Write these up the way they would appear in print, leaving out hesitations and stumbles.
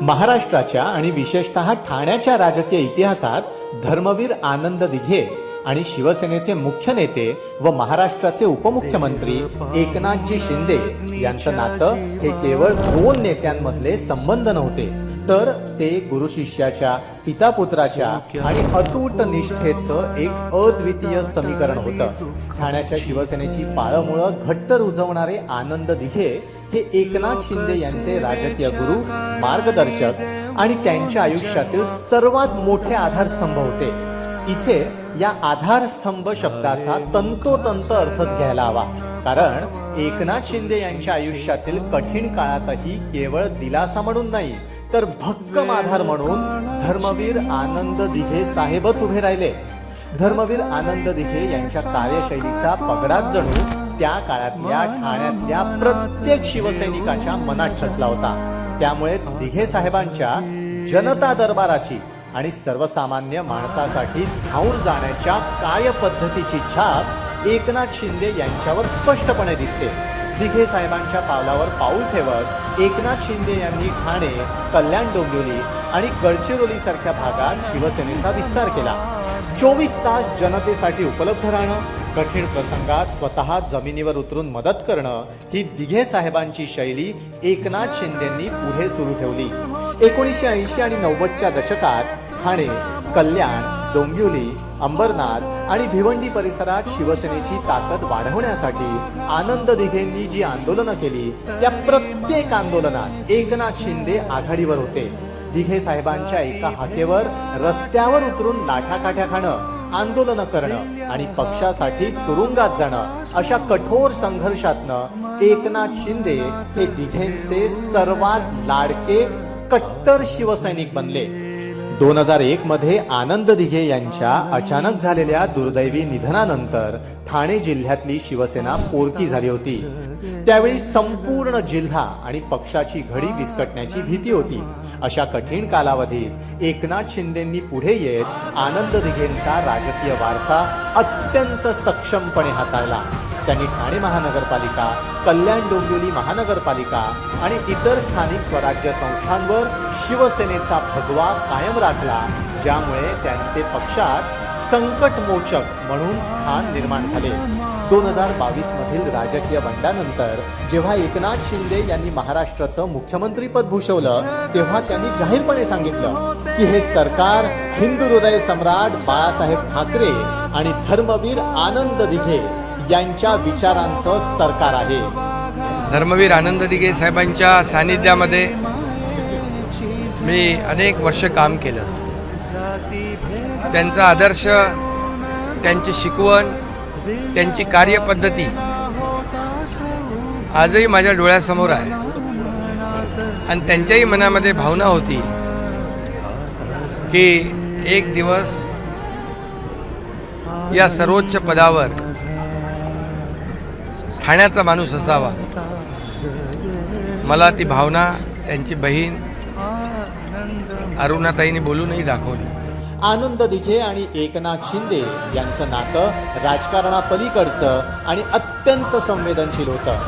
महाराष्ट्राच्या आणि विशेषतः ठाण्याच्या राजकीय इतिहासात धर्मवीर आनंद दिघे आणि शिवसेनेचे मुख्य नेते व महाराष्ट्राचे उपमुख्यमंत्री एकनाथजी शिंदे यांचं नातं हे केवळ दोन नेत्यांमधले संबंध नव्हते, तर ते गुरु शिष्याच्या, पिता पुत्राच्या आणि अतूट निष्ठेचं एक अद्वितीय समीकरण होतं। ठाण्याच्या शिवसेनेची पाळंमुळं घट्ट रुजवणारे आनंद दिघे हे एकनाथ शिंदे यांचे राजकीय गुरु, मार्गदर्शक आणि त्यांच्या आयुष्यातील सर्वात मोठे आधारस्तंभ होते। इथे या आधारस्तंभ शब्दाचा तंतोतंत अर्थच घ्यायला हवा, कारण एकनाथ शिंदे यांच्या आयुष्यातील कठीण काळातही केवळ दिलासा म्हणून नाही, तर भक्कम आधार म्हणून धर्मवीर आनंद दिघे साहेबच उभे राहिले। धर्मवीर आनंद दिघे यांच्या कार्यशैलीचा पगडाच जणू त्या काळातल्या ठाण्यातल्या प्रत्येक शिवसैनिकाच्या मनात ठसला होता। त्यामुळेच दिघे साहेबांच्या जनता दरबाराची आणि सर्वसामान्य माणसासाठी धावून जाण्याच्या कार्यपद्धतीची छाप एकनाथ शिंदे यांच्यावर स्पष्टपणे दिसते। दिघे साहेबांच्या पावलावर पाऊल ठेवत एकनाथ शिंदे यांनी ठाणे, कल्याण, डोंबिवली आणि गडचिरोली सारख्या भागात शिवसेनेचा विस्तार केला। 24 तास जनतेसाठी उपलब्ध राहणं, कठीण प्रसंगात स्वतः जमिनीवर उतरून मदत करणं ही दिघे साहेबांची शैली एकनाथ शिंदेंनी पुढे सुरू ठेवली। 1980 आणि 90च्या दशकात ठाणे, कल्याण, डोंबिवली, अंबरनाथ आणि भिवंडी परिसरात शिवसेनेची ताकद वाढवण्यासाठी आनंद दिघेंनी जी आंदोलनं केली, त्या प्रत्येक आंदोलनात एकनाथ शिंदे आघाडीवर होते। दिघे साहेबांच्या एका हाकेवर रस्त्यावर उतरून लाठाकाठ्या खाणं, आंदोलनं करणं आणि पक्षासाठी तुरुंगात जाणं अशा कठोर संघर्षातनं एकनाथ शिंदे हे दिघेंचे सर्वात लाडके कट्टर शिवसैनिक बनले। 2001 मध्ये आनंद दिघे यांच्या अचानक झालेल्या दुर्दैवी निधनानंतर ठाणे जिल्ह्यातली शिवसेना पोरकी झाली होती। त्यावेळी संपूर्ण जिल्हा आणि पक्षाची घडी विस्कटण्याची भीती होती। अशा कठीण कालावधीत एकनाथ शिंदेंनी पुढे येत आनंद दिघेंचा राजकीय वारसा अत्यंत सक्षमपणे हाताळला। त्यांनी ठाणे महानगरपालिका, कल्याण, डोंबिवली महानगरपालिका आणि इतर स्थानिक स्वराज्य संस्थांवर शिवसेनेचा भगवा कायम राखला, ज्यामुळे त्यांचे पक्षात संकटमोचक म्हणून स्थान निर्माण झाले। 2022 मधील राजकीय बंडानंतर जेव्हा एकनाथ शिंदे यांनी महाराष्ट्राचं मुख्यमंत्रीपद भूषवलं, तेव्हा त्यांनी जाहीरपणे सांगितलं की हे सरकार हिंदू हृदय सम्राट बाळासाहेब ठाकरे आणि धर्मवीर आनंद दिघे यांच्या विचारांचं सरकार आहे। धर्मवीर आनंद दिघे साहेबांच्या सानिध्यामध्ये मी अनेक वर्ष काम केलं। त्यांचा आदर्श, त्यांची शिकवण, त्यांची कार्यपद्धती आजही माझ्या डोळ्यासमोर आहे आणि त्यांच्याही मनामध्ये भावना होती की एक दिवस या सर्वोच्च पदावर ठाण्याचा माणूस असावा। मला ती भावना त्यांची बहीण अरुणाताईंनी बोलूनही दाखवली। आनंद दिघे आणि एकनाथ शिंदे यांचं नातं राजकारणापलीकडचं आणि अत्यंत संवेदनशील होतं।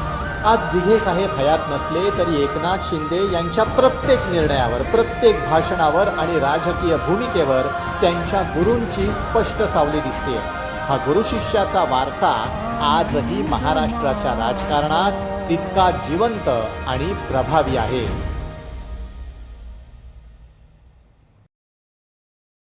आज दिघे साहेब हयात नसले तरी एकनाथ शिंदे यांच्या प्रत्येक निर्णयावर, प्रत्येक भाषणावर आणि राजकीय भूमिकेवर त्यांच्या गुरूंची स्पष्ट सावली दिसते। हा गुरु शिष्याचा वारसा आजही महाराष्ट्राच्या राजकारणात तितका जिवंत आणि प्रभावी आहे।